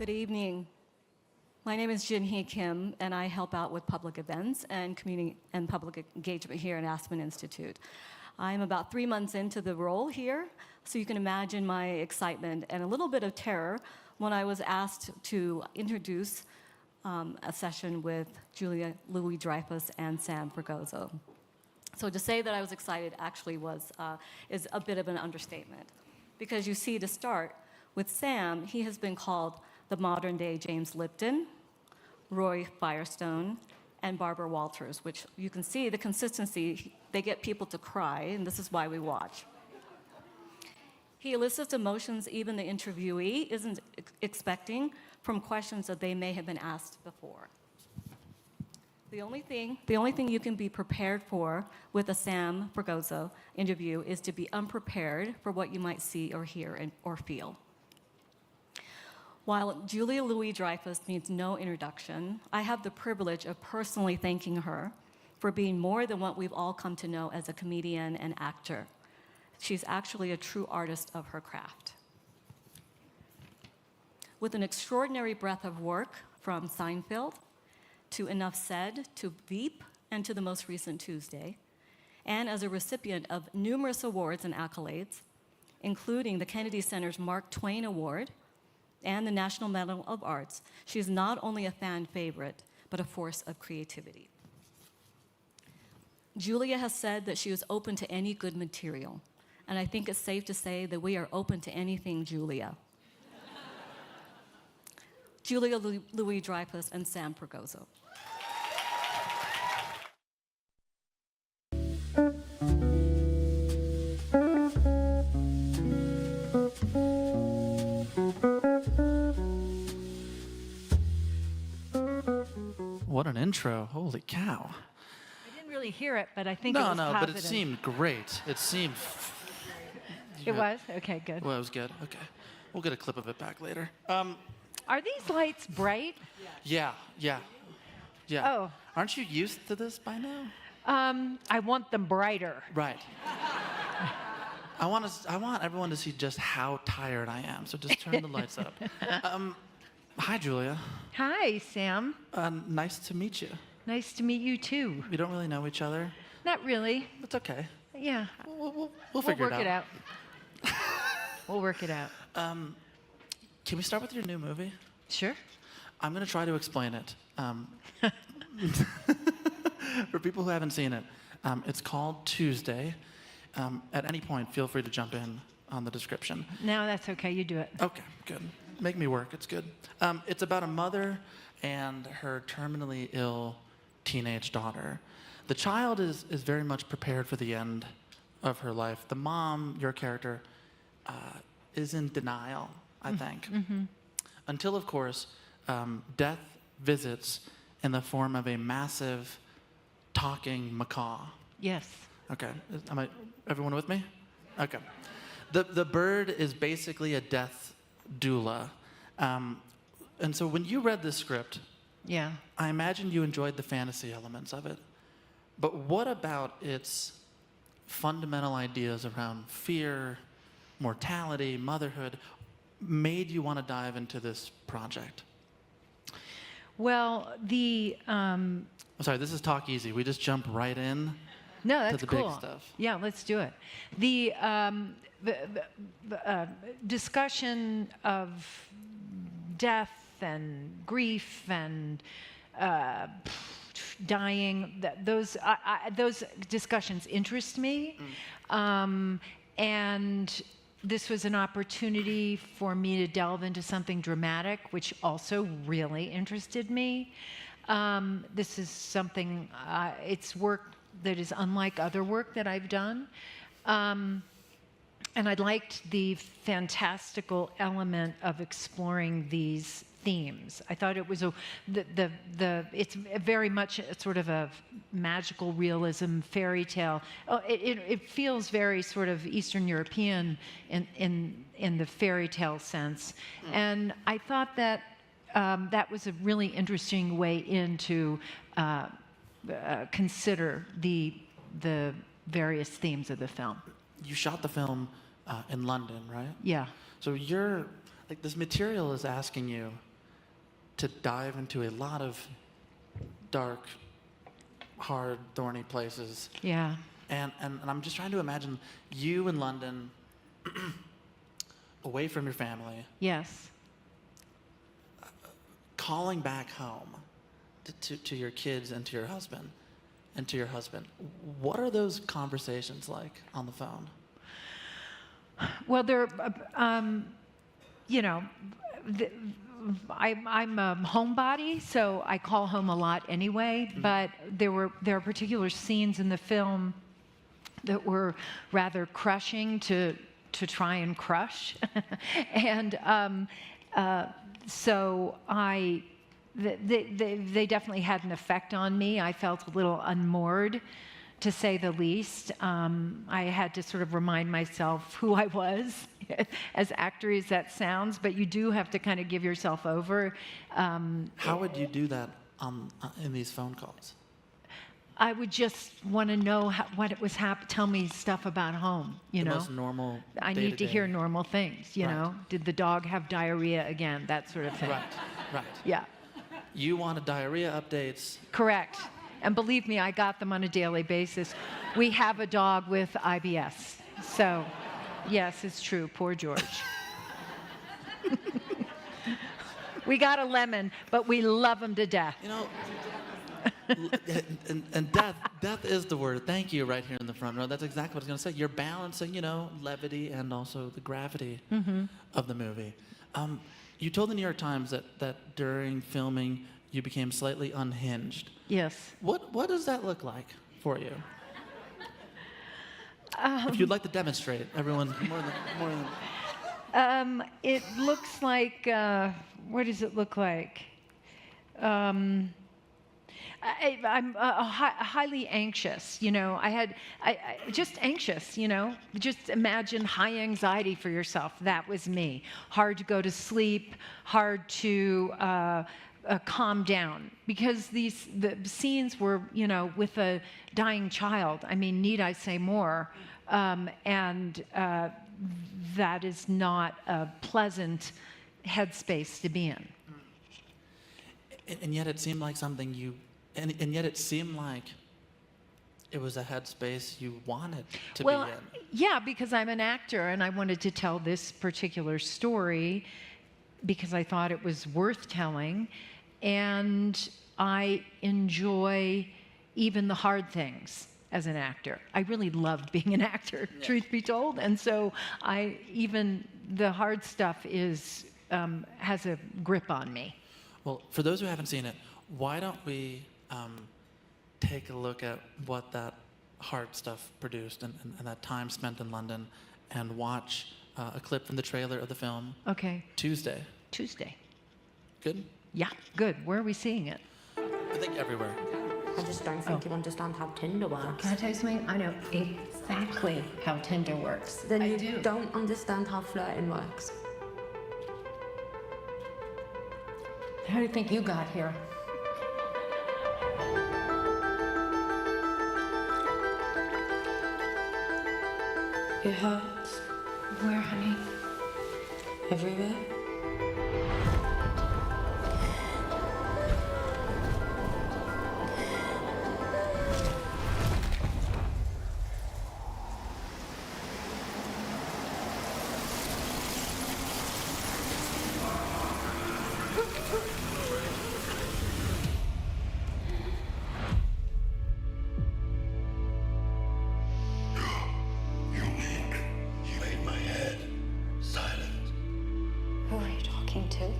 Good evening. My name is Jin-hee Kim, and I help out with public events and community and public engagement here at Aspen Institute. I'm about 3 months into the role here, so you can imagine my excitement and a little bit of terror when I was asked to introduce a session with Julia Louis-Dreyfus and Sam Fragoso. So to say that I was excited actually is a bit of an understatement, because you see, to start, with Sam, he has been called the modern-day James Lipton, Roy Firestone, and Barbara Walters, which you can see the consistency. They get people to cry, and this is why we watch. He elicits emotions even the interviewee isn't expecting from questions that they may have been asked before. The only thing you can be prepared for with a Sam Fragoso interview is to be unprepared for what you might see or hear or feel. While Julia Louis-Dreyfus needs no introduction, I have the privilege of personally thanking her for being more than what we've all come to know as a comedian and actor. She's actually a true artist of her craft. With an extraordinary breadth of work, from Seinfeld to Enough Said to Veep and to the most recent Tuesday, and as a recipient of numerous awards and accolades, including the Kennedy Center's Mark Twain Award and the National Medal of Arts, she is not only a fan favorite, but a force of creativity. Julia has said that she is open to any good material, and I think it's safe to say that we are open to anything Julia. Julia Louis-Dreyfus and Sam Fragoso. What an intro. Holy cow. I didn't really hear it, but I think it was positive. But it seemed great. It seemed... It was? Okay, good. Well, it was good. Okay. We'll get a clip of it back later. Are these lights bright? Yeah. Oh. Aren't you used to this by now? I want them brighter. Right. I want everyone to see just how tired I am, so just turn the lights up. Hi, Julia. Hi, Sam. Nice to meet you. Nice to meet you, too. We don't really know each other. Not really. It's okay. Yeah. We'll figure it out. We'll work it out. Can we start with your new movie? Sure. I'm going to try to explain it. For people who haven't seen it, it's called Tuesday. At any point, feel free to jump in on the description. No, that's okay. You do it. Okay, good. Make me work. It's good. It's about a mother and her terminally ill teenage daughter. The child is very much prepared for the end of her life. The mom, your character, is in denial, I think. Mm-hmm. Until, of course, death visits in the form of a massive talking macaw. Yes. Okay. Everyone with me? Okay. The bird is basically a death doula. And so when you read this script, yeah, I imagine you enjoyed the fantasy elements of it. But what about its fundamental ideas around fear, mortality, motherhood, made you want to dive into this project? Well, I'm sorry, this is Talk Easy. We just jump right in. No, that's to the cool. big stuff. Yeah, let's do it. The discussion of death and grief and dying, those discussions interest me. And this was an opportunity for me to delve into something dramatic, which also really interested me. This is something, it's work that is unlike other work that I've done. And I liked the fantastical element of exploring these themes. I thought it was it's very much a sort of a magical realism fairy tale. It feels very sort of Eastern European in the fairy tale sense. And I thought that that was a really interesting way into consider the various themes of the film. You shot the film in London, right? Yeah. So this material is asking you to dive into a lot of dark, hard, thorny places. Yeah. And I'm just trying to imagine you in London, away from your family, Yes. calling back home to your kids and to your husband. What are those conversations like on the phone? Well, they're, you know, I'm a homebody, so I call home a lot anyway. But there are particular scenes in the film that were rather crushing to try and crush, and so they definitely had an effect on me. I felt a little unmoored, to say the least. I had to sort of remind myself who I was, as actor as that sounds, but you do have to kind of give yourself over. How would you do that in these phone calls? I would just want to know what it was tell me stuff about home, you The know. most normal I need to day-to-day. hear normal things, you Right. know. Did the dog have diarrhea again? That sort of thing. Right. Yeah, You wanted diarrhea updates. correct. And believe me, I got them on a daily basis. We have a dog with IBS. So, yes, it's true. Poor George. We got a lemon, but we love him to death. You know, and death is the word. Thank you right here in the front row. That's exactly what I was going to say. You're balancing, you know, levity and also the gravity of the movie. You told the New York Times that during filming you became slightly unhinged. Yes. What does that look like for you? If you'd like to demonstrate, everyone more than. It looks like, what does it look like? I'm highly anxious, you know. I just anxious, you know. Just imagine high anxiety for yourself. That was me. Hard to go to sleep, hard to calm down, because the scenes were, you know, with a dying child. I mean, need I say more? And that is not a pleasant headspace to be in. And yet it seemed like something you. And yet it seemed like it was a headspace you wanted to be in. Yeah, because I'm an actor and I wanted to tell this particular story because I thought it was worth telling. And I enjoy even the hard things as an actor. I really loved being an actor, truth be told. And so even the hard stuff has a grip on me. Well, for those who haven't seen it, why don't we take a look at what that hard stuff produced and that time spent in London and watch a clip from the trailer of the film. Okay. Tuesday. Good? Yeah, good. Where are we seeing it? I think everywhere. I just don't think you understand how Tinder works. Can I tell you something? I know exactly how Tinder works. Then you don't understand how flirting works. How do you think you got here? It hurts Where, honey? everywhere. You made my head silent. Who are you talking to?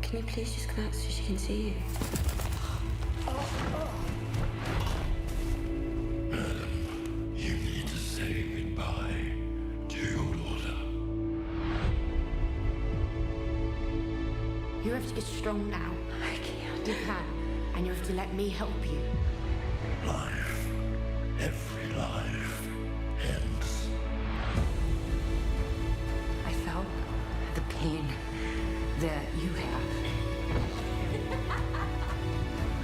Can you please just come out so she can see you? You need to say goodbye to your daughter. You have to get strong now. I can't. You can. And you have to let me help you. Life, every life, ends. I felt the pain that you have.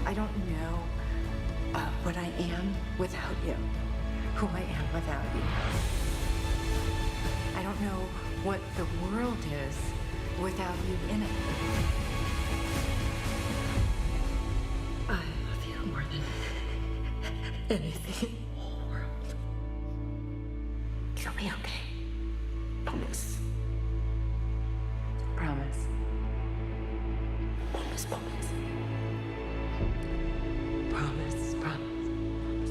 I don't know what I am without you, who I am without you. I don't know what the world is without you in it. anything in the whole world. You'll be okay. Promise. Promise. Promise, promise. Promise, promise.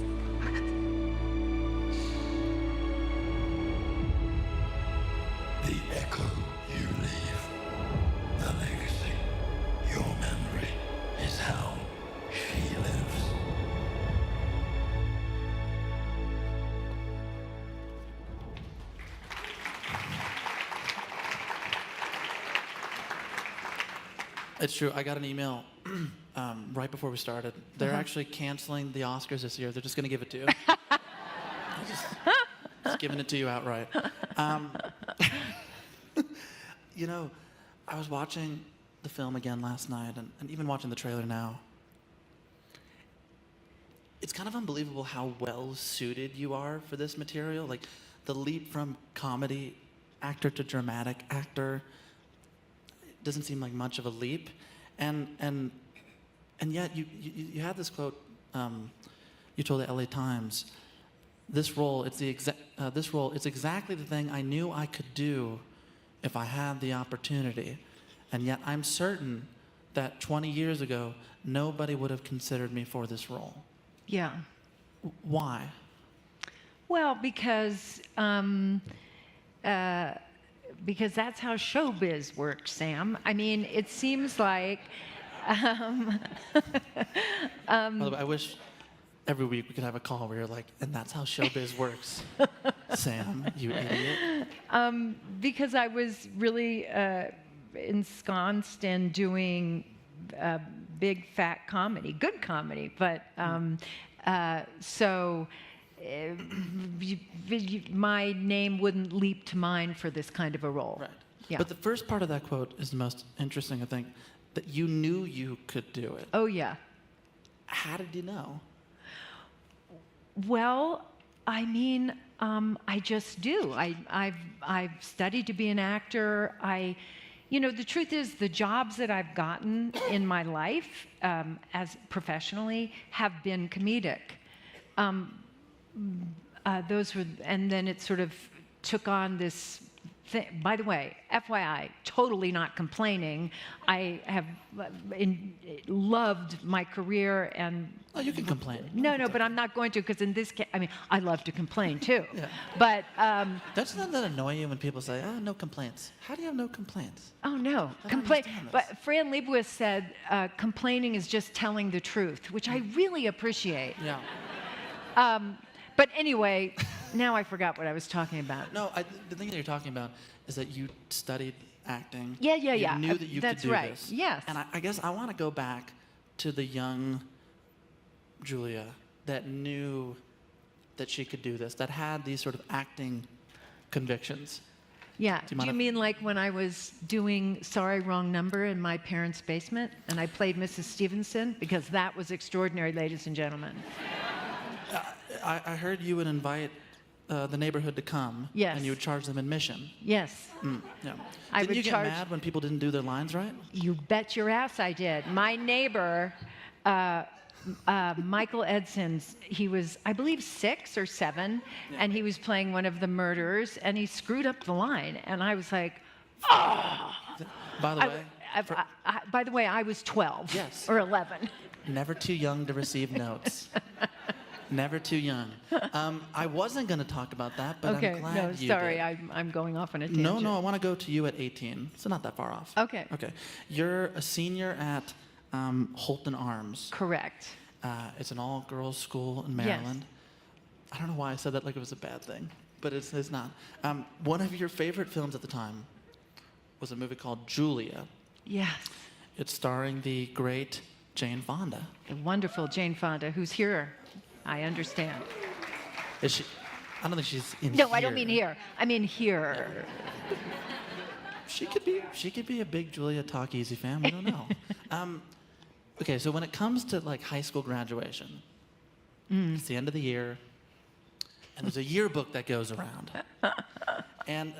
The echo you leave, the legacy, your memory is how she lives. It's true. I got an email right before we started. They're actually canceling the Oscars this year. They're just going to give it to you. just giving it to you outright. You know, I was watching the film again last night, and even watching the trailer now. It's kind of unbelievable how well suited you are for this material. Like, the leap from comedy actor to dramatic actor doesn't seem like much of a leap, and yet you had this quote you told the LA Times. This role, it's exactly the thing I knew I could do if I had the opportunity, and yet I'm certain that 20 years ago nobody would have considered me for this role. Yeah. Why? Well, because that's how showbiz works, Sam. I mean, it seems like. By the way, I wish every week we could have a call where you're like, and that's how showbiz works, Sam, you idiot. Because I was really ensconced in doing big fat comedy, good comedy, but so. My name wouldn't leap to mind for this kind of a role. Right. Yeah. But the first part of that quote is the most interesting, I think, that you knew you could do it. Oh, yeah. How did you know? Well, I mean, I just do. I've studied to be an actor. You know, the truth is, the jobs that I've gotten in my life, as professionally, have been comedic. Those were, and then it sort of took on this thing. By the way, FYI, totally not complaining. I have loved my career and. Oh, you can complain. No, but I'm not going to, because in this case, I mean, I love to complain too. Yeah. But. Doesn't that annoy you when people say, "Oh, no complaints"? How do you have no complaints? Oh no, I don't understand this. But Fran Lebowitz said, complaining is just telling the truth, which I really appreciate. Yeah. But anyway, now I forgot what I was talking about. No, the thing that you're talking about is that you studied acting. Yeah. You knew that you That's could do right. this. Yes. And I guess I want to go back to the young Julia that knew that she could do this, that had these sort of acting convictions. Yeah. Do you Do mind you if- mean like when I was doing Sorry, Wrong Number in my parents' basement and I played Mrs. Stevenson? Because that was extraordinary, ladies and gentlemen. I heard you would invite the neighborhood to come. Yes. And you would charge them admission. Yes. Yeah. I Didn't would you get charge- mad when people didn't do their lines right? You bet your ass I did. My neighbor, Michael Edson's, he was, I believe, 6 or 7, and he was playing one of the murderers, and he screwed up the line, and I was like, By the way, by the way, I was 12 Yes. or 11. never too young to receive notes. Never too young. I wasn't going to talk about that, but Okay, I'm glad no, you sorry, did. I'm going off on a tangent. No, I want to go to you at 18, so not that far off. Okay. Okay. You're a senior at Holton Arms. Correct. It's an all-girls school in Yes. Maryland. I don't know why I said that like it was a bad thing, but it's not. One of your favorite films at the time was a movie called Julia. Yes. It's starring the great Jane Fonda. The wonderful Jane Fonda, who's here, I understand. Is she? I don't think she's in No, here. I don't mean here. I mean here. She could be a big Julia Talk Easy fan. We don't know. Okay, so when it comes to like high school graduation, it's the end of the year, and there's a yearbook that goes around. And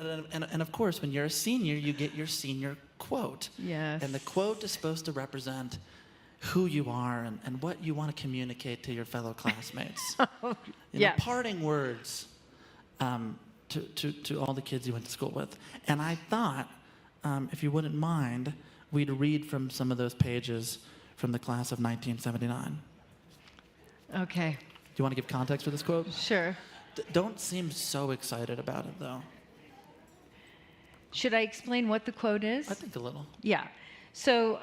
of course, when you're a senior, you get your senior quote. Yes. And the quote is supposed to represent who you are and what you want to communicate to your fellow classmates. Yes. Parting words to all the kids you went to school with. And I thought, if you wouldn't mind, we'd read from some of those pages from the class of 1979. Okay. Do you want to give context for this quote? Sure. Don't seem so excited about it, though. Should I explain what the quote is? I think a little. Yeah. So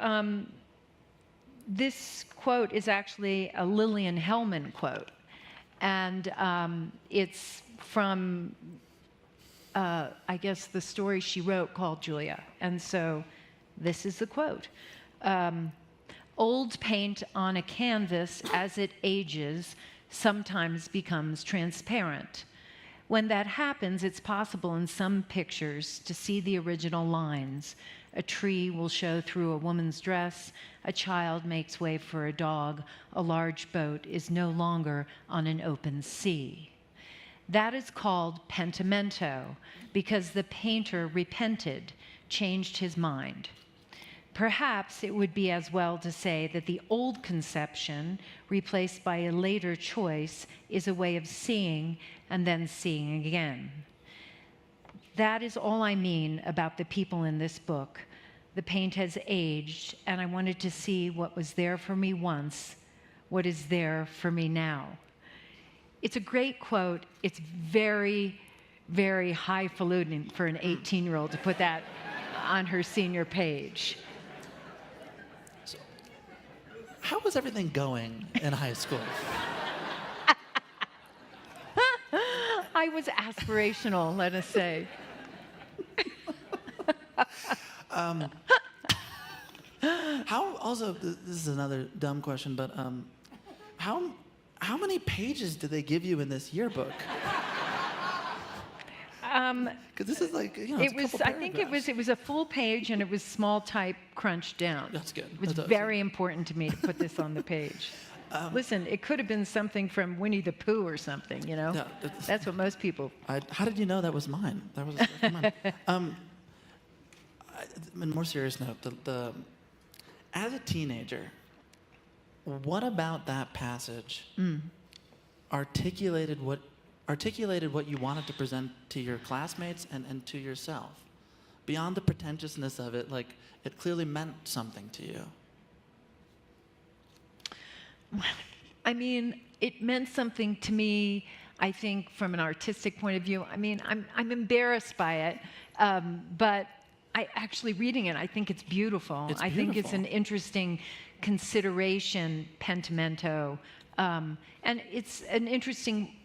this quote is actually a Lillian Hellman quote. And it's from, I guess, the story she wrote called Julia. And so this is the quote. Old paint on a canvas, as it ages, sometimes becomes transparent. When that happens, it's possible in some pictures to see the original lines. A tree will show through a woman's dress, a child makes way for a dog, a large boat is no longer on an open sea. That is called Pentimento, because the painter repented, changed his mind. Perhaps it would be as well to say that the old conception, replaced by a later choice, is a way of seeing and then seeing again. That is all I mean about the people in this book. The paint has aged, and I wanted to see what was there for me once, what is there for me now. It's a great quote. It's very, very highfalutin for an 18-year-old to put that on her senior page. How was everything going in high school? I was aspirational, let us say. How also, this is another dumb question, but how many pages did they give you in this yearbook? Because this is like, you know, It was. I think it was a full page, and it was small type, crunched down. That's good. It was That's very important to me to put this on the page. Listen, it could have been something from Winnie the Pooh or something. You know, No, that's what most people. how did you know that was mine? That was mine. On a more serious note, as a teenager, what about that passage articulated what you wanted to present to your classmates and to yourself? Beyond the pretentiousness of it, like, it clearly meant something to you. I mean, it meant something to me, I think, from an artistic point of view. I mean, I'm embarrassed by it, but I actually reading it, I think it's beautiful. It's I think it's beautiful. an interesting consideration, Pentimento, and it's an interesting.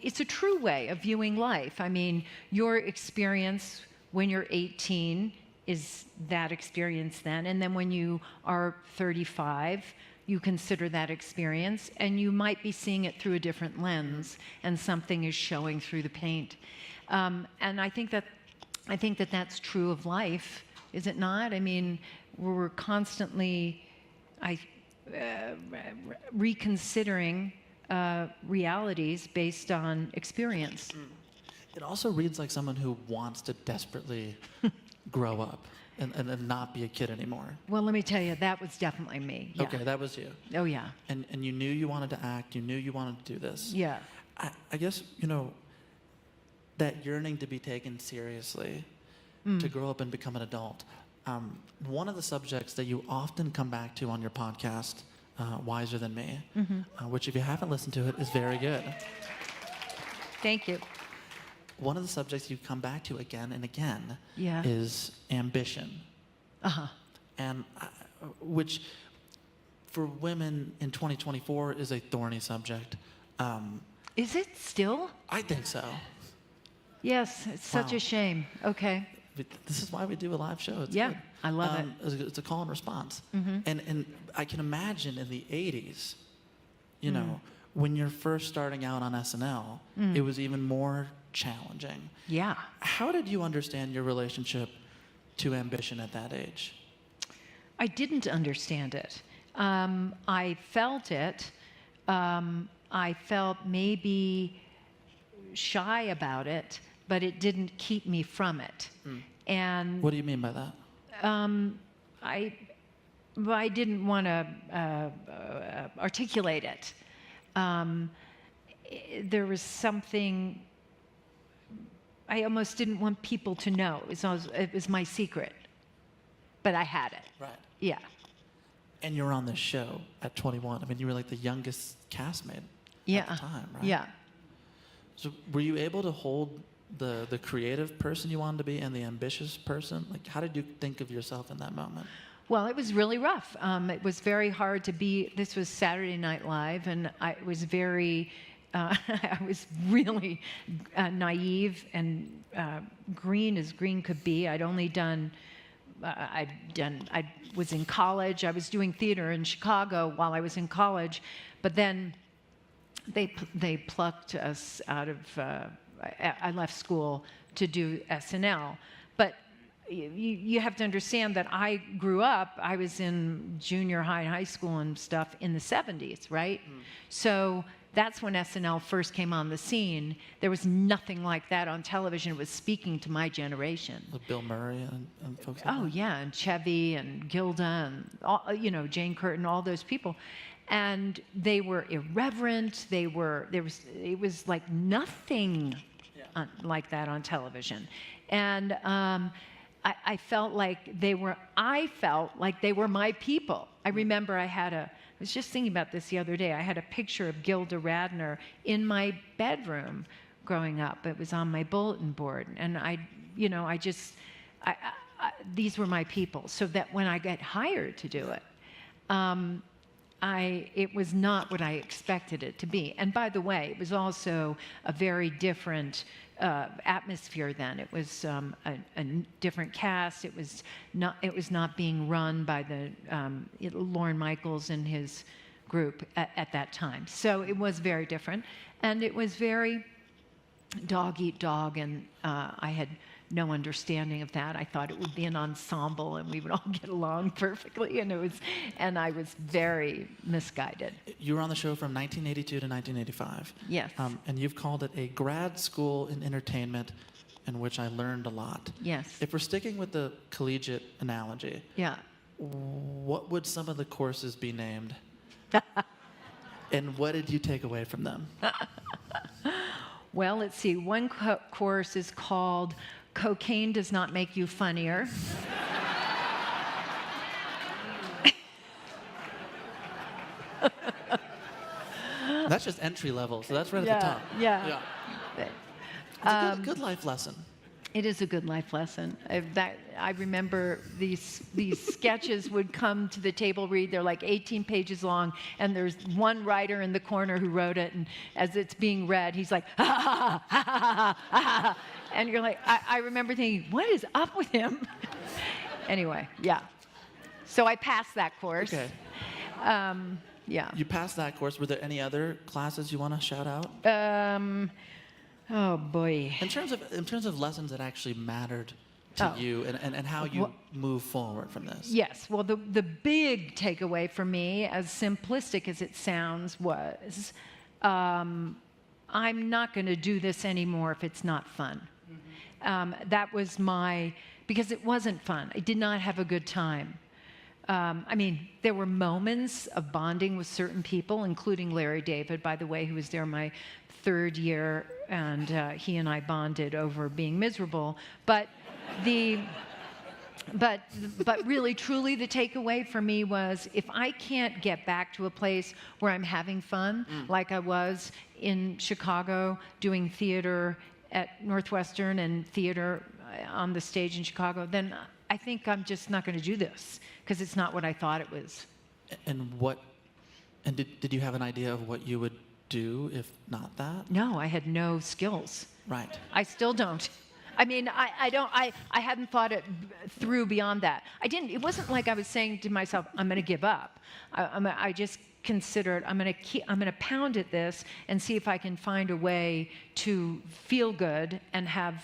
It's a true way of viewing life. I mean, your experience when you're 18 is that experience then, and then when you are 35, you consider that experience, and you might be seeing it through a different lens, and something is showing through the paint. And I think that that's true of life, is it not? I mean, we're constantly reconsidering realities based on experience. It also reads like someone who wants to desperately grow up and not be a kid anymore. Well, let me tell you, that was definitely me. Yeah. Okay, that was you. Oh, yeah. And you knew you wanted to act, you knew you wanted to do this. Yeah. I guess, you know, that yearning to be taken seriously, to grow up and become an adult. One of the subjects that you often come back to on your podcast, Wiser Than Me, which if you haven't listened to it, is very good. Thank you. One of the subjects you come back to again and again Yeah. is ambition. Uh-huh. And which for women in 2024 is a thorny subject. Is it still? I think so. Yes, it's such Wow. a shame. Okay. But this is why we do a live show. It's Yeah, good. I love it. It's a call and response. And I can imagine in the 80s, you know, when you're first starting out on SNL, it was even more challenging. Yeah. How did you understand your relationship to ambition at that age? I didn't understand it. I felt it. I felt maybe shy about it, but it didn't keep me from it. And What do you mean by that? but I didn't want to articulate it. There was something I almost didn't want people to know. It was my secret, but I had it. Right. Yeah. And you were on this show at 21. I mean, you were like the youngest castmate Yeah. at the time, right? Yeah. So were you able to hold the creative person you wanted to be and the ambitious person? Like, how did you think of yourself in that moment? Well, it was really rough. It was very hard to be. This was Saturday Night Live, and I was very. I was really naive and green as green could be. I'd only done. I was in college. I was doing theater in Chicago while I was in college, but then they plucked us out of. I left school to do SNL, but you have to understand that I grew up. I was in junior high, high school, and stuff in the '70s, right? So that's when SNL first came on the scene. There was nothing like that on television. It was speaking to my generation. With Bill Murray and folks like Oh that? yeah, and Chevy and Gilda and all, Jane Curtin, all those people, and they were irreverent. It was like nothing like that on television, and I felt like they were my people. I remember I was just thinking about this the other day. I had a picture of Gilda Radner in my bedroom growing up. It was on my bulletin board, and these were my people. So that when I got hired to do it, it was not what I expected it to be. And by the way, it was also a very different atmosphere then. It was a different cast. It was not being run by Lorne Michaels and his group at that time. So it was very different, and it was very dog eat dog, and I had no understanding of that. I thought it would be an ensemble and we would all get along perfectly, and I was very misguided. You were on the show from 1982 to 1985. Yes. And you've called it a grad school in entertainment in which I learned a lot. Yes. If we're sticking with the collegiate analogy, Yeah. what would some of the courses be named? And what did you take away from them? Well, let's see. One course is called Cocaine Does Not Make You Funnier. That's just entry level, so that's right at the top. Yeah. It's a good life lesson. It is a good life lesson. I remember these sketches would come to the table read. They're like 18 pages long, and there's one writer in the corner who wrote it, and as it's being read, he's like, ha ha ha ha ha ha, and you're like, I remember thinking, what is up with him? Anyway, yeah. So I passed that course. Okay. Yeah. You passed that course. Were there any other classes you want to shout out? Oh boy. In terms of lessons that actually mattered to you and how you move forward from this. Yes. Well, the big takeaway for me, as simplistic as it sounds, was I'm not going to do this anymore if it's not fun. Mm-hmm. That was because it wasn't fun. I did not have a good time. There were moments of bonding with certain people, including Larry David, by the way, who was there my third year, and he and I bonded over being miserable. But really, truly, the takeaway for me was if I can't get back to a place where I'm having fun, like I was in Chicago doing theater at Northwestern and theater on the stage in Chicago, then I think I'm just not going to do this because it's not what I thought it was. And did you have an idea of what you would do if not that? No, I had no skills. Right. I still don't. I hadn't thought it through beyond that. It wasn't like I was saying to myself, I'm going to give up. I just considered I'm going to pound at this and see if I can find a way to feel good and have,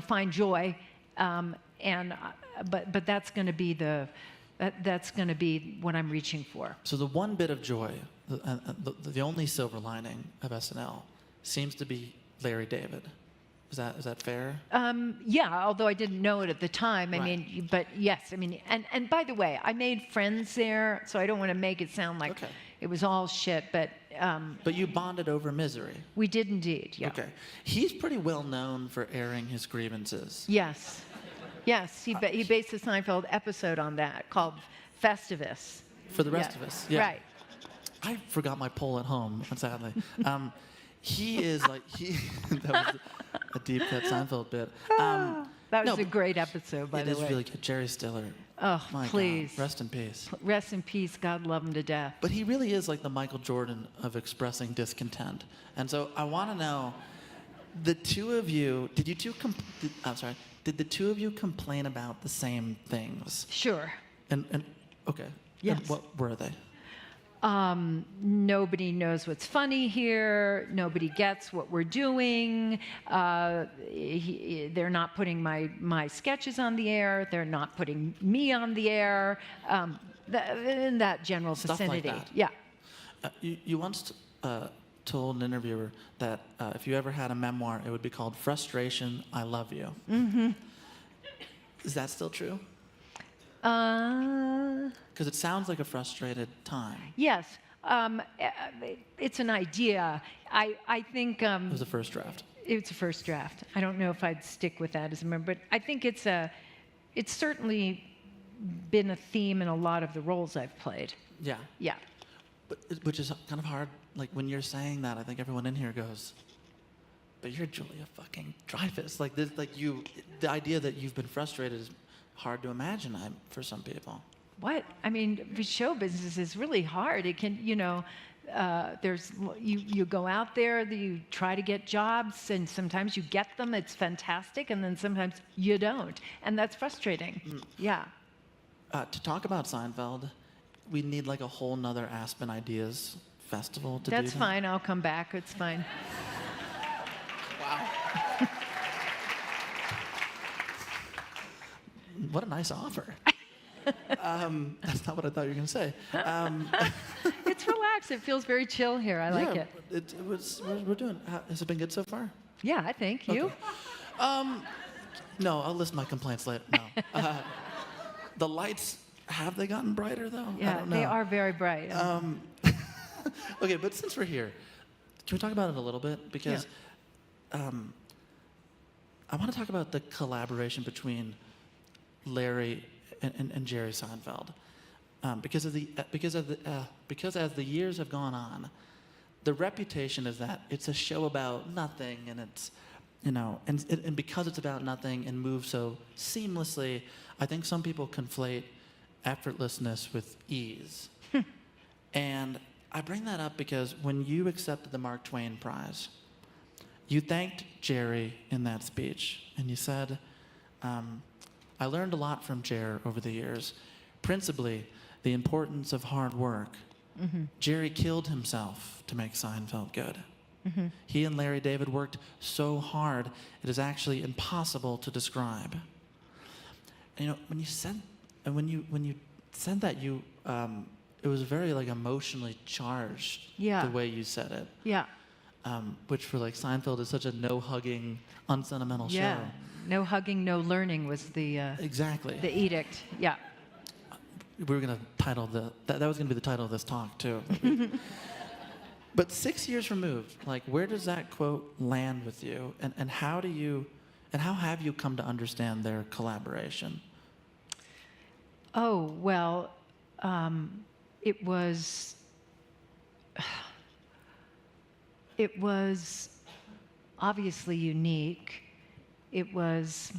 find joy. But that's going to be that's going to be what I'm reaching for. So the one bit of joy, the only silver lining of SNL seems to be Larry David. Is that fair? Yeah, although I didn't know it at the time. I Right. mean, but yes, I mean, and by the way, I made friends there, so I don't want to make it sound like Okay. it was all shit, but But you bonded over misery. we did indeed, yeah. Okay. He's pretty well known for airing his grievances. Yes. Yes, he based the Seinfeld episode on that called Festivus. For the rest Yeah. of us. Yeah. Right. I forgot my poll at home, sadly. He is like, that was a deep cut Seinfeld bit. That no, was a great episode, by It the is way. really good. Jerry Stiller. Oh, My please. God, rest in peace. Rest in peace. God love him to death. But he really is like the Michael Jordan of expressing discontent. And so I want to know, the two of you, did the two of you complain about the same things? Sure. And okay. Yes. And what were they? Nobody knows what's funny here. Nobody gets what we're doing. They're not putting my sketches on the air. They're not putting me on the air. In that general Stuff like vicinity. that. Yeah. You once told an interviewer that if you ever had a memoir, it would be called Frustration, I Love You. Mm-hmm. Is that still true? Because it sounds like a frustrated time. Yes. It's an idea. I think It was the first draft. it's a first draft. I don't know if I'd stick with that as a member, but I think it's certainly been a theme in a lot of the roles I've played. Yeah. Yeah. But which is kind of hard. Like when you're saying that, I think everyone in here goes, "But you're Julia fucking Dreyfus." Like this, like you, the idea that you've been frustrated is hard to imagine for some people. What? I mean, the show business is really hard. It can, you go out there, you try to get jobs, and sometimes you get them. It's fantastic, and then sometimes you don't, and that's frustrating. Yeah. To talk about Seinfeld, we need like a whole nother Aspen Ideas Festival to do That's that. fine. I'll come back. It's fine. Wow. What a nice offer. That's not what I thought you were going to say. It's relaxed. It feels very chill here. I like yeah, it. We're doing. Has it been good so far? Yeah, I think. You? No, I'll list my complaints later. No. The lights, have they gotten brighter though? I Yeah, don't know. they are very bright. Okay, but since we're here, can we talk about it a little bit? Because I want to talk about the collaboration between Larry and Jerry Seinfeld, because as the years have gone on, the reputation is that it's a show about nothing, and it's and because it's about nothing and moves so seamlessly, I think some people conflate effortlessness with ease. And I bring that up because when you accepted the Mark Twain Prize, you thanked Jerry in that speech, and you said, I learned a lot from Jer over the years, principally the importance of hard work. Mm-hmm. Jerry killed himself to make Seinfeld good. Mm-hmm. He and Larry David worked so hard, it is actually impossible to describe. And, when you said that, it was very like emotionally charged. Yeah. The way you said it. Yeah. Which for like Seinfeld is such a no-hugging, unsentimental Yeah. show. No hugging, no learning was the Exactly. the edict. Yeah. We were going to title that was going to be the title of this talk too. But 6 years removed, like where does that quote land with you, and how have you come to understand their collaboration? Oh well, it was obviously unique. It was,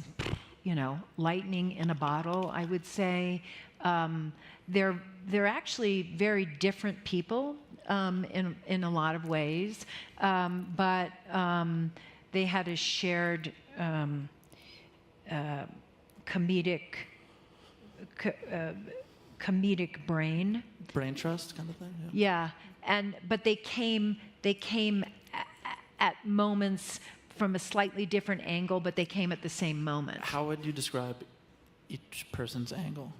lightning in a bottle, I would say. They're actually very different people in a lot of ways, but they had a shared comedic brain. Brain trust kind of thing? Yeah, but they came at moments from a slightly different angle, but they came at the same moment. How would you describe each person's angle?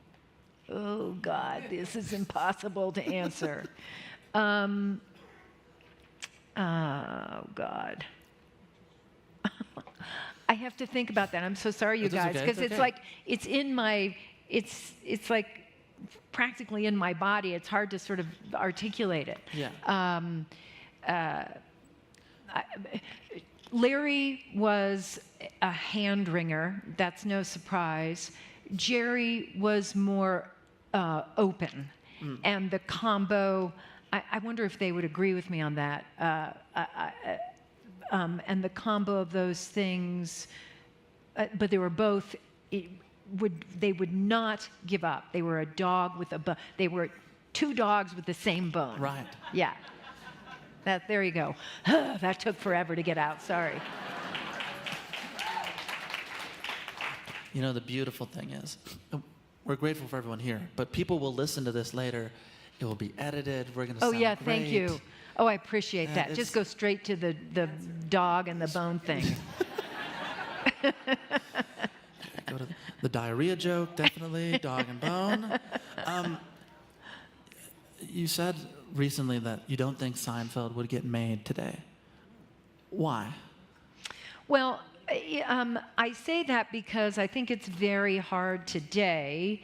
Oh God, this is impossible to answer. Oh God. I have to think about that. I'm so sorry, you It's guys, okay, because it's it's okay. like it's in my, it's like practically in my body. It's hard to sort of articulate it. Yeah. Larry was a hand wringer. That's no surprise. Jerry was more open, and the combo. I wonder if they would agree with me on that. And the combo of those things, but they were both. They would not give up. They were a dog with a bone. They were two dogs with the same bone. Right. Yeah. There you go. That took forever to get out. Sorry. You know, the beautiful thing is, we're grateful for everyone here, but people will listen to this later. It will be edited. We're going to sound Yeah, great. thank you. Oh, I appreciate Yeah, that. it's- Just go straight to the dog and the bone thing. Go to the diarrhea joke, definitely, dog and bone. You said recently that you don't think Seinfeld would get made today. Why? Well, I say that because I think it's very hard today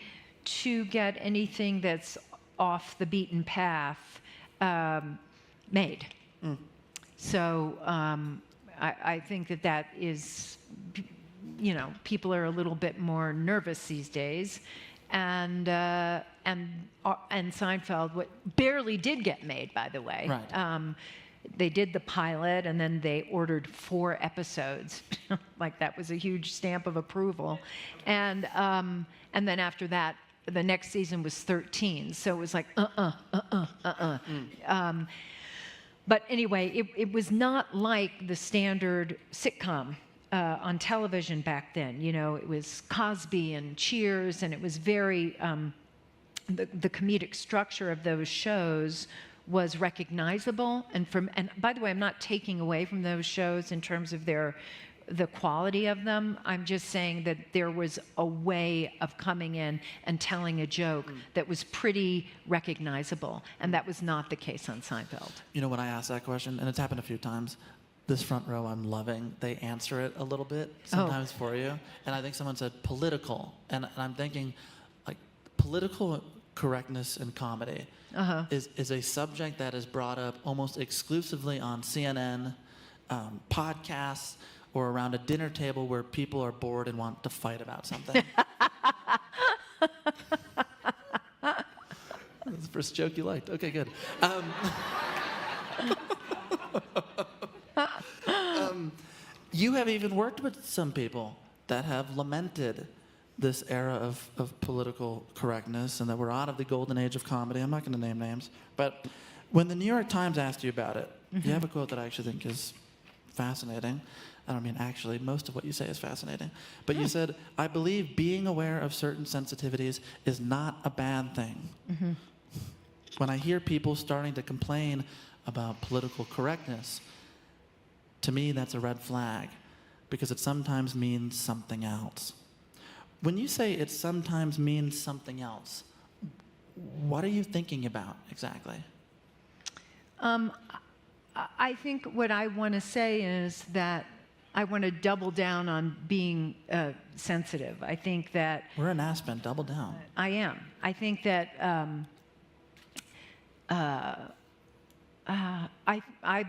to get anything that's off the beaten path made. So I think that is, you know, people are a little bit more nervous these days, and Seinfeld barely did get made, by the way. Right. They did the pilot, and then they ordered 4 episodes. Like that was a huge stamp of approval, and then after that, the next season was 13. So it was like But anyway, it was not like the standard sitcom on television back then. You know, it was Cosby and Cheers, and it was very, the comedic structure of those shows was recognizable. And by the way, I'm not taking away from those shows in terms of the quality of them. I'm just saying that there was a way of coming in and telling a joke that was pretty recognizable, and that was not the case on Seinfeld. You know, when I ask that question, and it's happened a few times, this front row I'm loving, they answer it a little bit sometimes for you. And I think someone said political. And I'm thinking, like, political correctness in comedy is a subject that is brought up almost exclusively on CNN, podcasts, or around a dinner table where people are bored and want to fight about something. That's the first joke you liked. Okay, good. You have even worked with some people that have lamented this era of political correctness and that we're out of the golden age of comedy. I'm not going to name names. But when the New York Times asked you about it, you have a quote that I actually think is fascinating. I don't mean actually, most of what you say is fascinating. But you said, I believe being aware of certain sensitivities is not a bad thing. When I hear people starting to complain about political correctness, to me that's a red flag because it sometimes means something else. When you say it sometimes means something else, what are you thinking about exactly? I think what I want to say is that I want to double down on being sensitive. I think that We're in Aspen, double down. I am. I think that I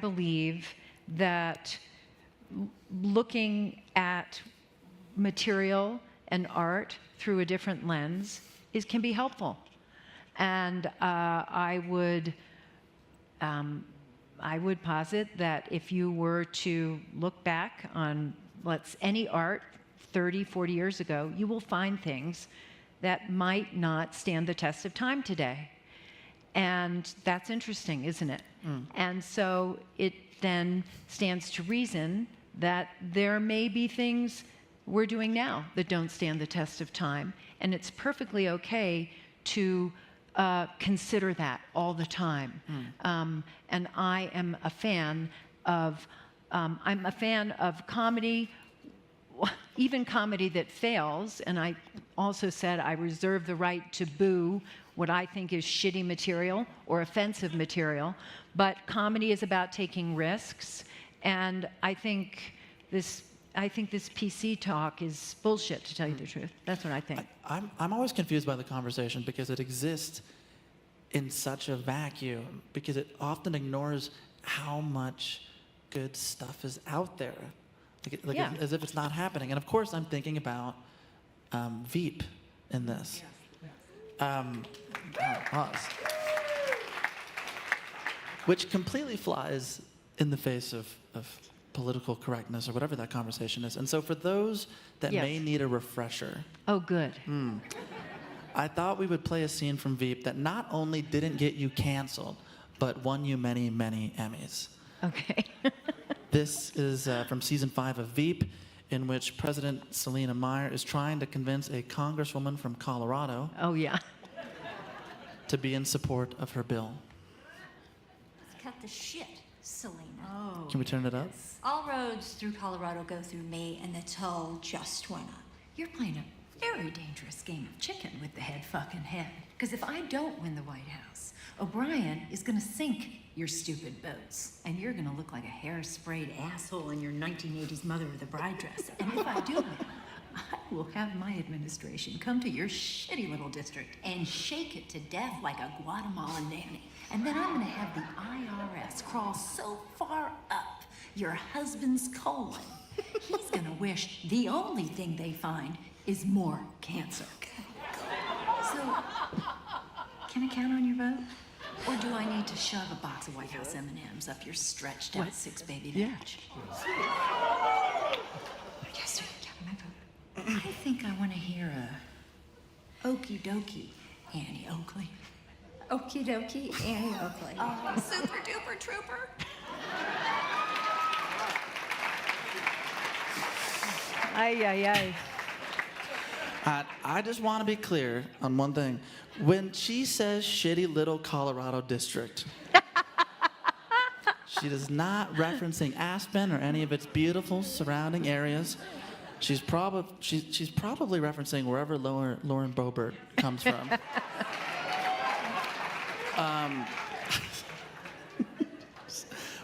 believe that looking at material and art through a different lens can be helpful, and I would posit that if you were to look back on any art 30, 40 years ago, you will find things that might not stand the test of time today. And that's interesting, isn't it? And so it then stands to reason that there may be things we're doing now that don't stand the test of time. And it's perfectly okay to consider that all the time. And I am a fan of comedy, even comedy that fails. And I also said I reserve the right to boo what I think is shitty material or offensive material. But comedy is about taking risks. And I think this I think this PC talk is bullshit, to tell you the truth. That's what I think. I'm always confused by the conversation because it exists in such a vacuum, because it often ignores how much good stuff is out there, Yeah. as if it's not happening. And of course, I'm thinking about Veep in this. Pause. Which completely flies in the face of political correctness or whatever that conversation is. And so for those that Yes. may need a refresher, Oh, good. I thought we would play a scene from Veep that not only didn't get you canceled, but won you many, many Emmys. Okay. This is from season 5 of Veep, in which President Selena Meyer is trying to convince a congresswoman from Colorado Oh, yeah. to be in support of her bill. Cut the shit, Selena. Can we turn it up? All roads through Colorado go through me, and the toll just went up. You're playing a very dangerous game of chicken with the head fucking head. Because if I don't win the White House, O'Brien is gonna sink your stupid boats. And you're gonna look like a hair-sprayed asshole in your 1980s Mother of the Bride dress. And if I do win, I will have my administration come to your shitty little district and shake it to death like a Guatemalan nanny. And then I'm gonna have the IRS crawl so far up your husband's colon, he's gonna wish the only thing they find is more cancer. So, can I count on your vote? Or do I need to shove a box of White House M&Ms up your stretched out 6-baby vag? Yes, sir. Yeah, my vote. I think I want to hear a okie dokie, Annie Oakley. Okie dokie, Annie Oakley. Oh, super duper trooper. Ay, ay, ay. I just want to be clear on one thing. When she says shitty little Colorado district, she is not referencing Aspen or any of its beautiful surrounding areas. She's probably referencing wherever Lauren Boebert comes from.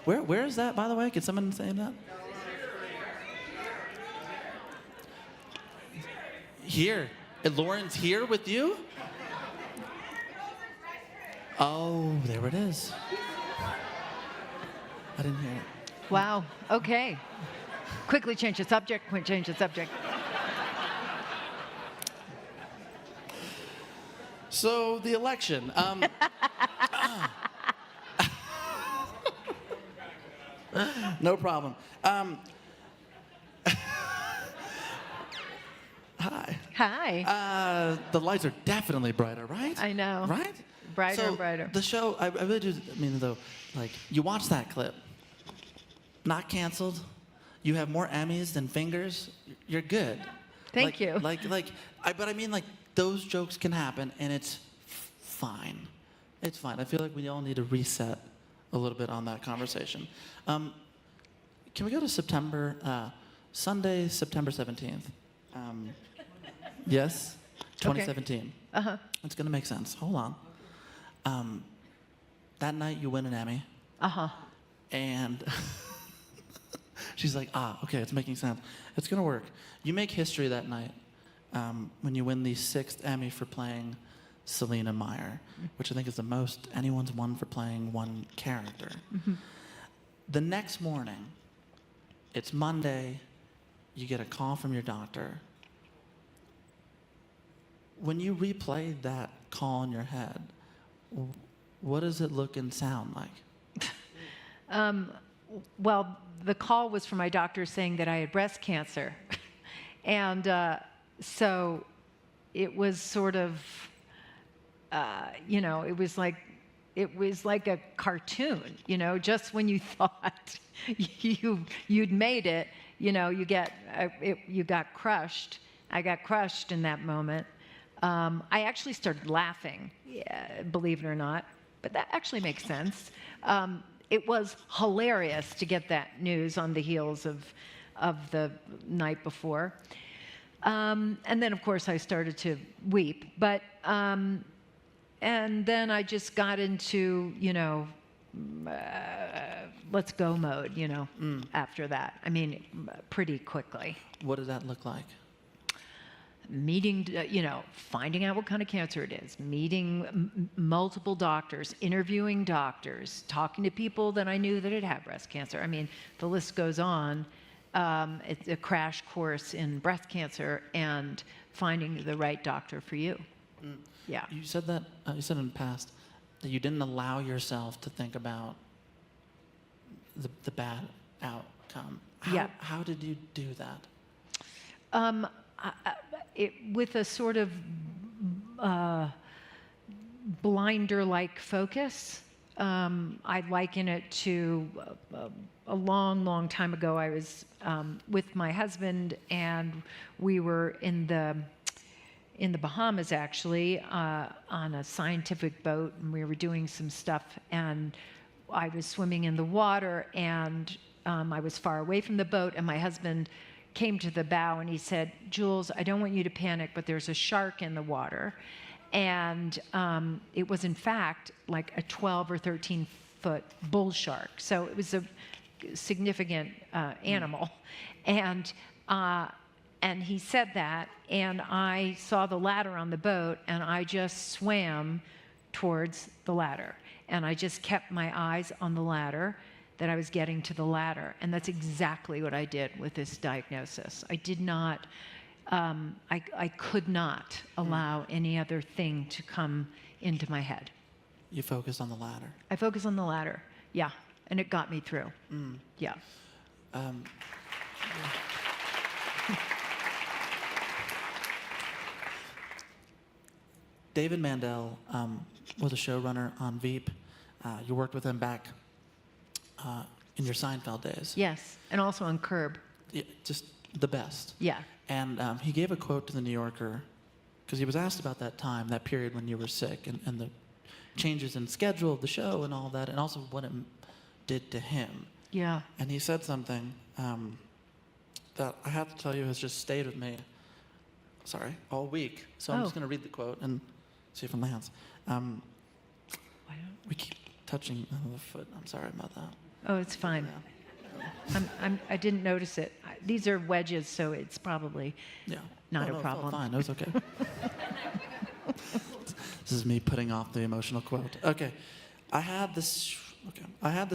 Where is that, by the way? Could someone say that? Here. And Lauren's here with you? Oh, there it is. I didn't hear it. Wow. Okay. Quickly change the subject. Quick change the subject. So, the election. No problem. Hi. Hi. The lights are definitely brighter, right? I know. Right? Brighter so and brighter. The show, I really do, I mean, though, like, you watch that clip, not canceled, you have more Emmys than fingers, you're good. Thank you. But I mean, like, those jokes can happen, and it's fine. It's fine. I feel like we all need to reset a little bit on that conversation. Can we go to Sunday, September 17th? Yes? 2017. Uh-huh. It's going to make sense. Hold on. That night, you win an Emmy. Uh-huh. And she's like, okay, it's making sense. It's going to work. You make history that night when you win the 6th Emmy for playing Selena Meyer, which I think is the most anyone's won for playing one character. Mm-hmm. The next morning, it's Monday, you get a call from your doctor. When you replay that call in your head, what does it look and sound like? Well, the call was from my doctor saying that I had breast cancer. And so it was sort of, it was like a cartoon, just when you thought you'd made it, you got crushed. I got crushed in that moment. I actually started laughing, believe it or not, but that actually makes sense. It was hilarious to get that news on the heels of the night before. And then, of course, I started to weep. But, and then I just got into, let's go mode, after that. I mean, pretty quickly. What did that look like? Meeting, finding out what kind of cancer it is, meeting multiple doctors, interviewing doctors, talking to people that I knew that had had breast cancer. I mean, the list goes on. It's a crash course in breast cancer and finding the right doctor for you. Yeah. You said that, you said in the past that you didn't allow yourself to think about the bad outcome. How did you do that? With a sort of blinder-like focus. I liken it to a long, long time ago. I was with my husband, and we were in the Bahamas, actually, on a scientific boat, and we were doing some stuff, and I was swimming in the water, and I was far away from the boat, and my husband came to the bow and he said, "Jules, I don't want you to panic, but there's a shark in the water." And it was in fact like a 12 or 13 foot bull shark. So it was a significant animal. And he said that, and I saw the ladder on the boat, and I just swam towards the ladder. And I just kept my eyes on the ladder, that I was getting to the ladder. And that's exactly what I did with this diagnosis. I did not, I could not allow any other thing to come into my head. You focused on the ladder. I focused on the ladder, yeah. And it got me through, yeah. David Mandel was a showrunner on Veep. You worked with him back in your Seinfeld days. Yes, and also on Curb. Yeah, just the best. Yeah. And he gave a quote to the New Yorker, because he was asked about that time, that period when you were sick, and the changes in schedule of the show and all that, and also what it did to him. Yeah. And he said something that I have to tell you has just stayed with me, all week. So I'm just going to read the quote and see if it lands. We keep touching the foot. I'm sorry about that. Oh, it's fine. Yeah. I didn't notice it. These are wedges, so it's probably not a problem. It felt fine. It was okay. This is me putting off the emotional quote. Okay. I had the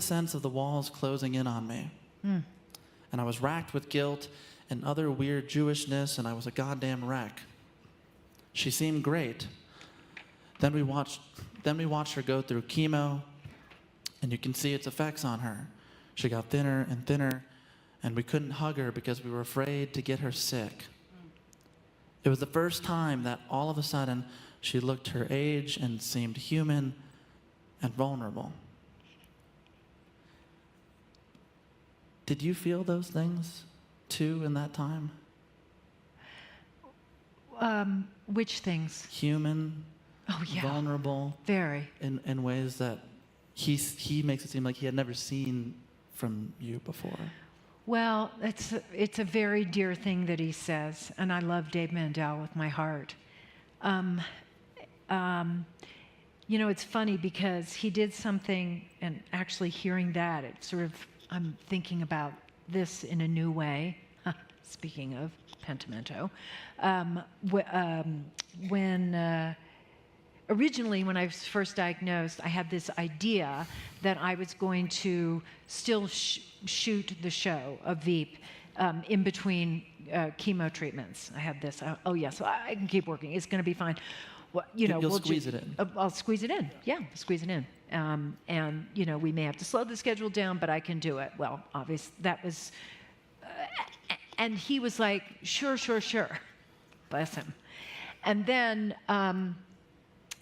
sense of the walls closing in on me. And I was racked with guilt and other weird Jewishness, and I was a goddamn wreck. She seemed great. Then we watched her go through chemo, and you can see its effects on her. She got thinner and thinner, and we couldn't hug her because we were afraid to get her sick. It was the first time that all of a sudden she looked her age and seemed human and vulnerable. Did you feel those things too in that time? Which things? Human, yeah. vulnerable. Very. In ways that he makes it seem like he had never seen from you before. Well, it's a very dear thing that he says, and I love Dave Mandel with my heart. It's funny because he did something, and actually hearing that, I'm thinking about this in a new way. Speaking of Pentimento, originally, when I was first diagnosed, I had this idea that I was going to still shoot the show of Veep in between chemo treatments. I had this, so I can keep working. It's going to be fine. Well, You'll squeeze it in. I'll squeeze it in. Yeah, squeeze it in. And we may have to slow the schedule down, but I can do it. Well, obviously, that was... and he was like, sure. Bless him. And then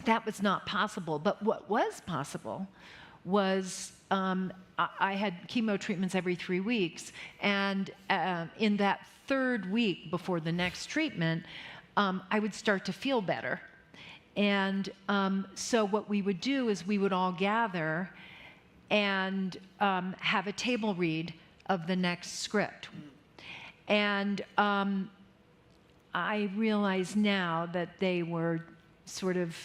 that was not possible. But what was possible was I had chemo treatments every 3 weeks. And in that third week before the next treatment, I would start to feel better. And so what we would do is we would all gather and have a table read of the next script. And I realize now that they were sort of,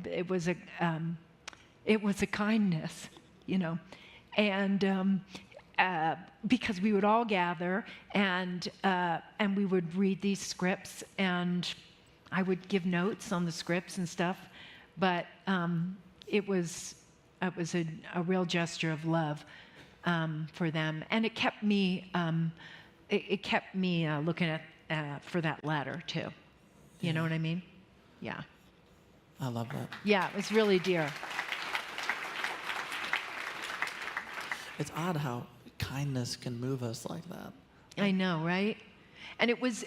it was a kindness, and because we would all gather, and we would read these scripts, and I would give notes on the scripts and stuff. But it was a real gesture of love for them, and it kept me looking at for that letter too. You know what I mean? Yeah. I love that. Yeah, it was really dear. It's odd how kindness can move us like that. I know, right? And it was,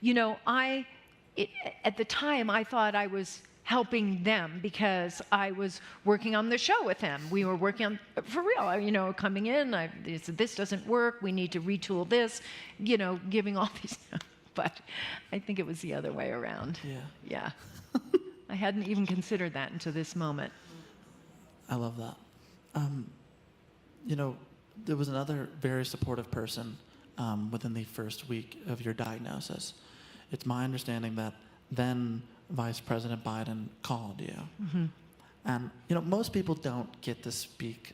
you know, at the time I thought I was helping them because I was working on the show with him. We were working on, for real, you know, coming in, they said, this doesn't work, we need to retool this, you know, giving all these, but I think it was the other way around. Yeah. I hadn't even considered that until this moment. I love that. You know, there was another very supportive person within the first week of your diagnosis. It's my understanding that then Vice President Biden called you. Mm-hmm. And, you know, most people don't get to speak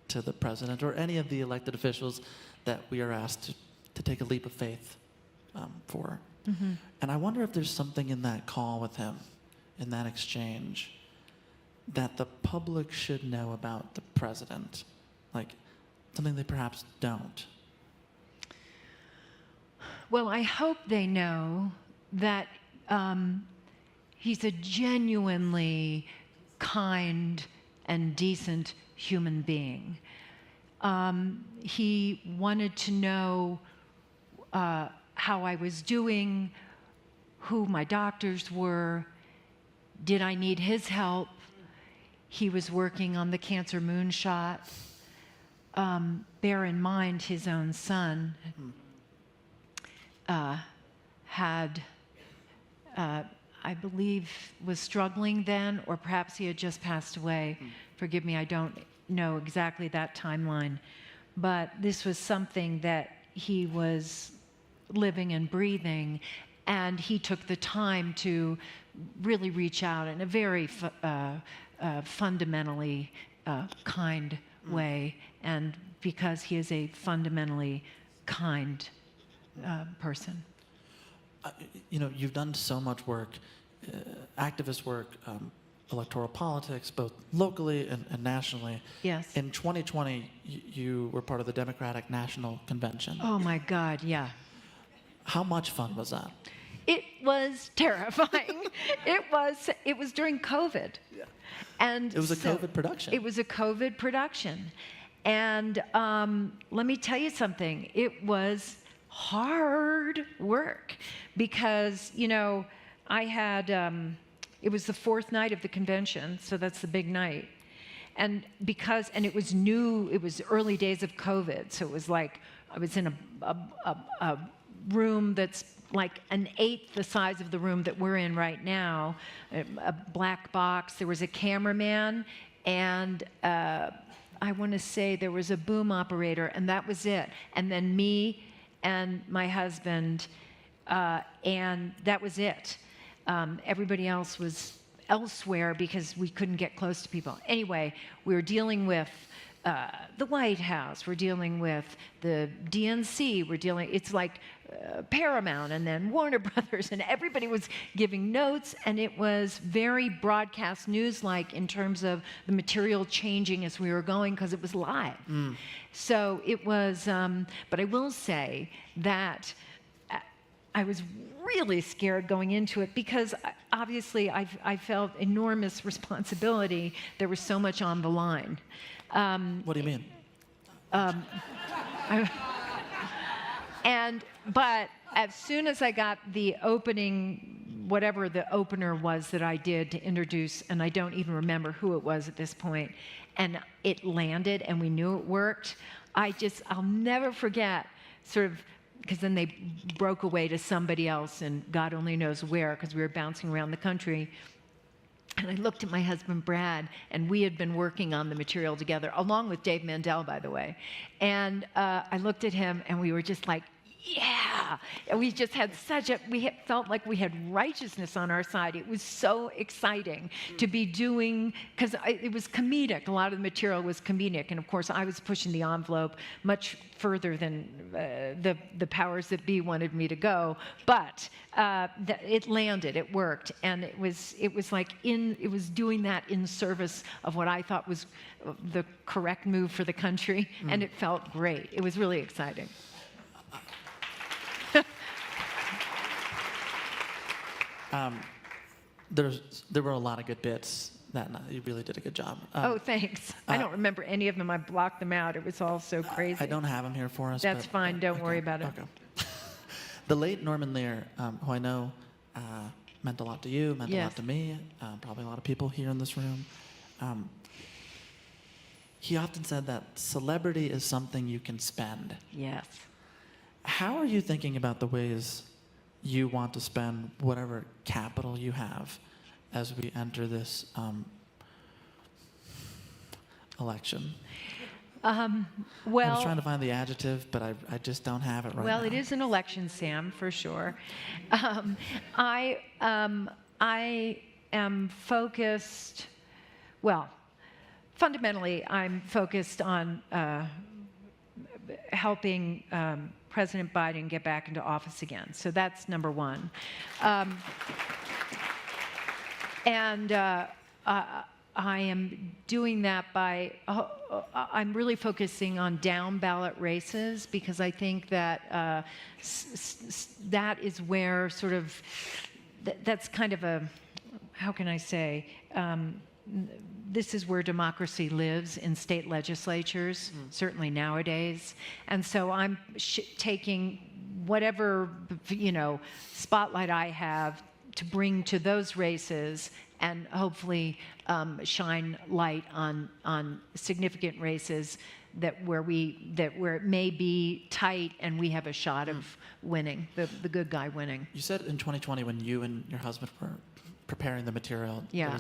to the president or any of the elected officials that we are asked to take a leap of faith for. Mm-hmm. And I wonder if there's something in that call with him, in that exchange, that the public should know about the president, like something they perhaps don't. Well, I hope they know that he's a genuinely kind and decent human being. He wanted to know how I was doing, who my doctors were, did I need his help? He was working on the cancer moonshot. Bear in mind, his own son had, I believe, was struggling then, or perhaps he had just passed away. Forgive me, I don't know exactly that timeline. But this was something that he was living and breathing, and he took the time to really reach out in a very fundamentally kind way, and because he is a fundamentally kind person. You know, you've done so much work, activist work, electoral politics, both locally and nationally. Yes. In 2020, you were part of the Democratic National Convention. Oh my God, yeah. How much fun was that? It was terrifying. It was during COVID. Yeah. And it was a COVID production. It was a COVID production. And let me tell you something, it was hard work because, you know, I had, it was the fourth night of the convention, so that's the big night. And it was new, it was early days of COVID, so it was like, I was in a room that's like an eighth the size of the room that we're in right now, a black box. There was a cameraman, and I want to say there was a boom operator, and that was it. And then me and my husband, and that was it. Everybody else was elsewhere because we couldn't get close to people. Anyway, we were dealing with the White House, we're dealing with the DNC, it's like Paramount and then Warner Brothers, and everybody was giving notes, and it was very broadcast news-like in terms of the material changing as we were going because it was live. So it was, but I will say that I was really scared going into it because obviously I felt enormous responsibility. There was so much on the line. What do you mean? But as soon as I got the opening, whatever the opener was that I did to introduce, and I don't even remember who it was at this point, and it landed and we knew it worked, I'll never forget sort of, because then they broke away to somebody else and God only knows where, because we were bouncing around the country. And I looked at my husband, Brad, and we had been working on the material together, along with Dave Mandel, by the way. And I looked at him, and we were just like, yeah. And we just had felt like we had righteousness on our side. It was so exciting to be doing, because it was comedic. A lot of the material was comedic. And of course, I was pushing the envelope much further than the powers that be wanted me to go. But it landed, it worked. And it was doing that in service of what I thought was the correct move for the country. And it felt great. It was really exciting. There were a lot of good bits that night. You really did a good job. Oh, thanks. I don't remember any of them. I blocked them out. It was all so crazy. I don't have them here for us. That's fine. Don't worry about it. Okay. The late Norman Lear, who I know meant a lot to you, meant a lot to me, probably a lot of people here in this room. He often said that celebrity is something you can spend. Yes. How are you thinking about the ways you want to spend whatever capital you have as we enter this election? I was trying to find the adjective, but I just don't have it right now. Well, it is an election, Sam, for sure. I am focused, well, fundamentally, I'm focused on helping President Biden get back into office again. So that's number one. And I am doing that by, I'm really focusing on down ballot races, because I think that that is where sort of, that's kind of a, how can I say, this is where democracy lives, in state legislatures, certainly nowadays. And so I'm taking whatever, spotlight I have to bring to those races, and hopefully shine light on significant races where it may be tight and we have a shot of winning, the good guy winning. You said in 2020, when you and your husband were preparing the material, it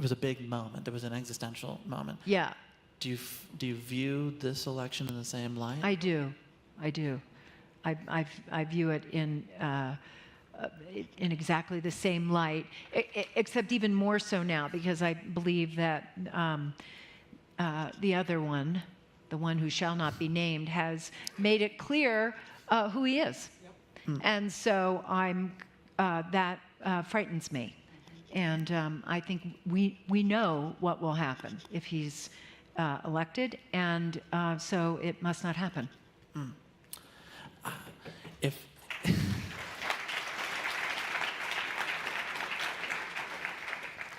was a big moment. It was an existential moment. Yeah. Do you view this election in the same light? I do. I view it in exactly the same light, except even more so now, because I believe that the other one, the one who shall not be named, has made it clear who he is. Yep. And so that frightens me. And I think we know what will happen if he's elected, and so it must not happen.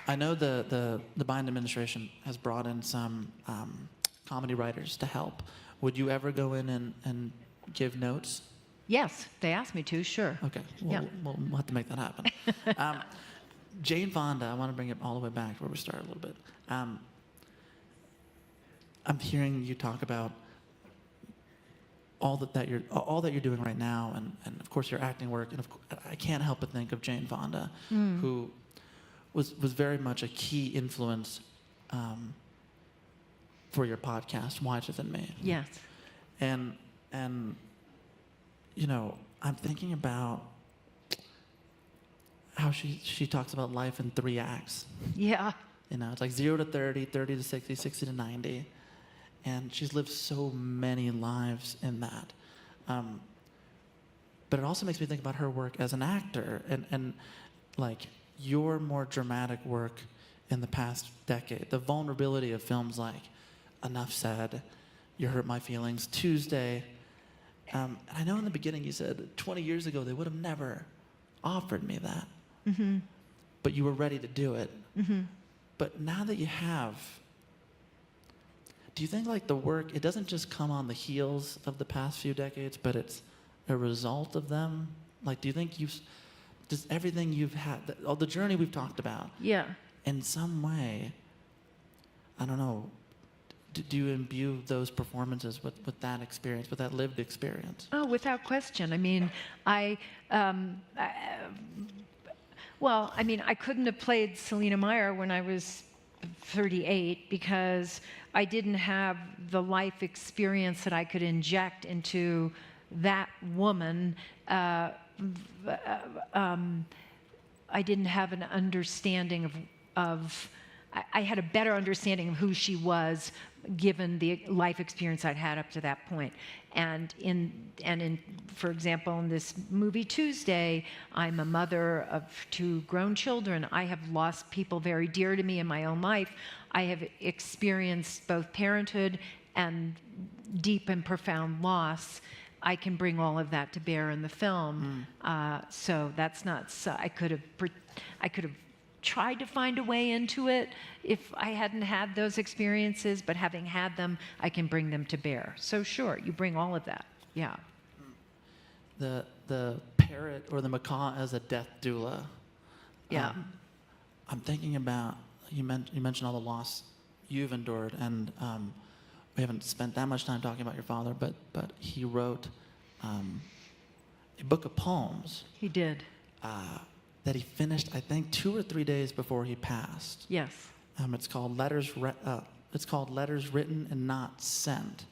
I know the Biden administration has brought in some comedy writers to help. Would you ever go in and give notes? Yes, they asked me to, sure. Okay, we'll have to make that happen. Jane Fonda, I want to bring it all the way back to where we started a little bit. I'm hearing you talk about all that you're doing right now, and of course your acting work, and I can't help but think of Jane Fonda, who was very much a key influence for your podcast, Wiser Than Me. Yes. And I'm thinking about how she talks about life in 3 acts. Yeah. It's like 0 to 30, 30 to 60, 60 to 90. And she's lived so many lives in that. But it also makes me think about her work as an actor and like your more dramatic work in the past decade. The vulnerability of films like Enough Said, You Hurt My Feelings, Tuesday. And I know in the beginning you said 20 years ago they would have never offered me that. Mm-hmm. But you were ready to do it. Mm-hmm. But now that you have, do you think like the work, it doesn't just come on the heels of the past few decades, but it's a result of them? Like, do you think does everything you've had, all the journey we've talked about, in some way, I don't know, do you imbue those performances with that experience, with that lived experience? Oh, without question. I mean, I couldn't have played Selena Meyer when I was 38 because I didn't have the life experience that I could inject into that woman, I didn't have an understanding I had a better understanding of who she was given the life experience I'd had up to that point. And for example, in this movie Tuesday, I'm a mother of 2 grown children. I have lost people very dear to me in my own life. I have experienced both parenthood and deep and profound loss. I can bring all of that to bear in the film. So that's not, so I could have tried to find a way into it if I hadn't had those experiences, but having had them, I can bring them to bear. So sure, you bring all of that, yeah. The parrot or the macaw as a death doula. Yeah. I'm thinking about, you mentioned all the loss you've endured, and we haven't spent that much time talking about your father, but he wrote a book of poems. He did. That he finished, I think, 2 or 3 days before he passed. Yes. It's called Letters Written and Not Sent,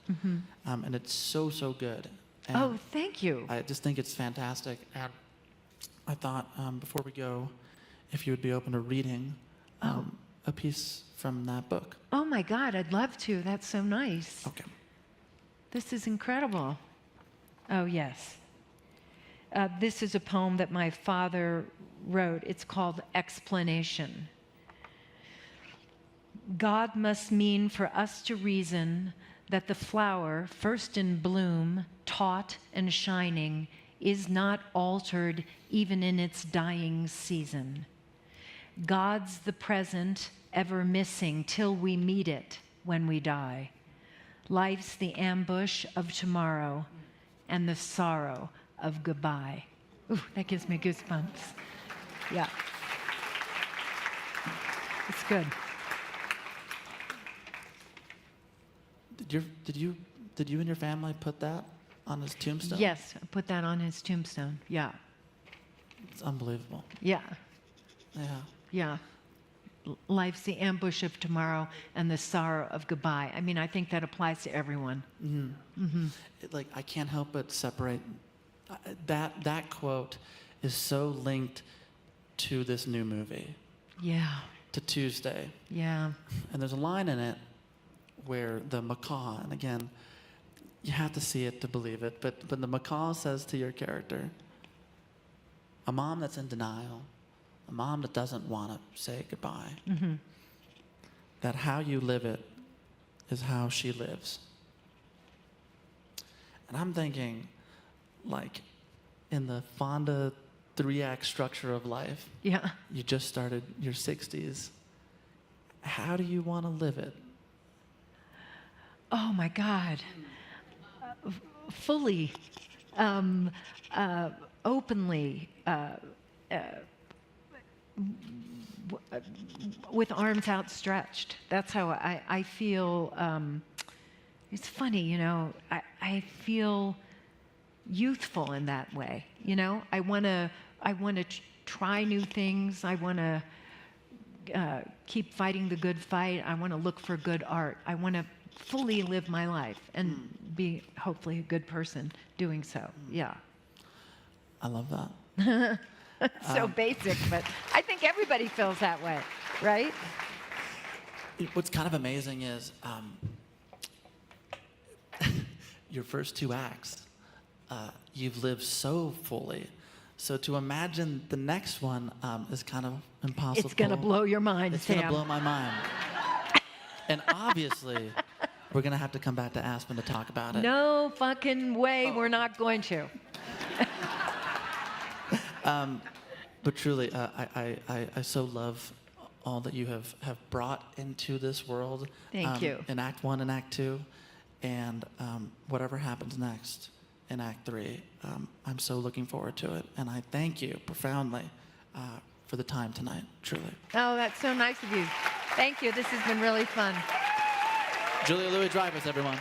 and it's so good. And Oh, thank you. I just think it's fantastic. And I thought before we go, if you would be open to reading a piece from that book. Oh my God, I'd love to. That's so nice. Okay. This is incredible. Oh, yes. This is a poem that my father wrote. It's called Explanation. God must mean for us to reason that the flower, first in bloom, taut and shining, is not altered even in its dying season. God's the present, ever missing till we meet it when we die. Life's the ambush of tomorrow and the sorrow of goodbye. Ooh, that gives me goosebumps. Yeah. It's good. Did you and your family put that on his tombstone? Yes, I put that on his tombstone. Yeah. It's unbelievable. Yeah. Yeah. Yeah. Life's the ambush of tomorrow and the sorrow of goodbye. I mean, I think that applies to everyone. I can't help but separate. That quote is so linked to this new movie, Yeah. to Tuesday. Yeah. And there's a line in it where the macaw, and again, you have to see it to believe it, but the macaw says to your character, a mom that's in denial, a mom that doesn't want to say goodbye, that how you live it is how she lives. And I'm thinking, like, in the Vonda 3-act structure of life, Yeah. you just started your 60s. How do you want to live it? Oh my God. Fully, openly, with arms outstretched. That's how I feel. It's funny, you know, I feel youthful in that way. You know, I want to try new things. I want to keep fighting the good fight. I want to look for good art. I want to fully live my life and be hopefully a good person doing so. Yeah. I love that. So basic, but I think everybody feels that way, right? What's kind of amazing is your first 2 acts, you've lived so fully. So to imagine the next one is kind of impossible. It's going to blow your mind, It's Sam. going to blow my mind. And obviously, we're going to have to come back to Aspen to talk about it. No fucking way we're not going to. But truly, I so love all that you have brought into this world. Thank you. In Act 1 and Act 2. And whatever happens next in Act 3, I'm so looking forward to it. And I thank you profoundly for the time tonight, truly. Oh, that's so nice of you. Thank you. This has been really fun. Julia Louis-Dreyfus, everyone.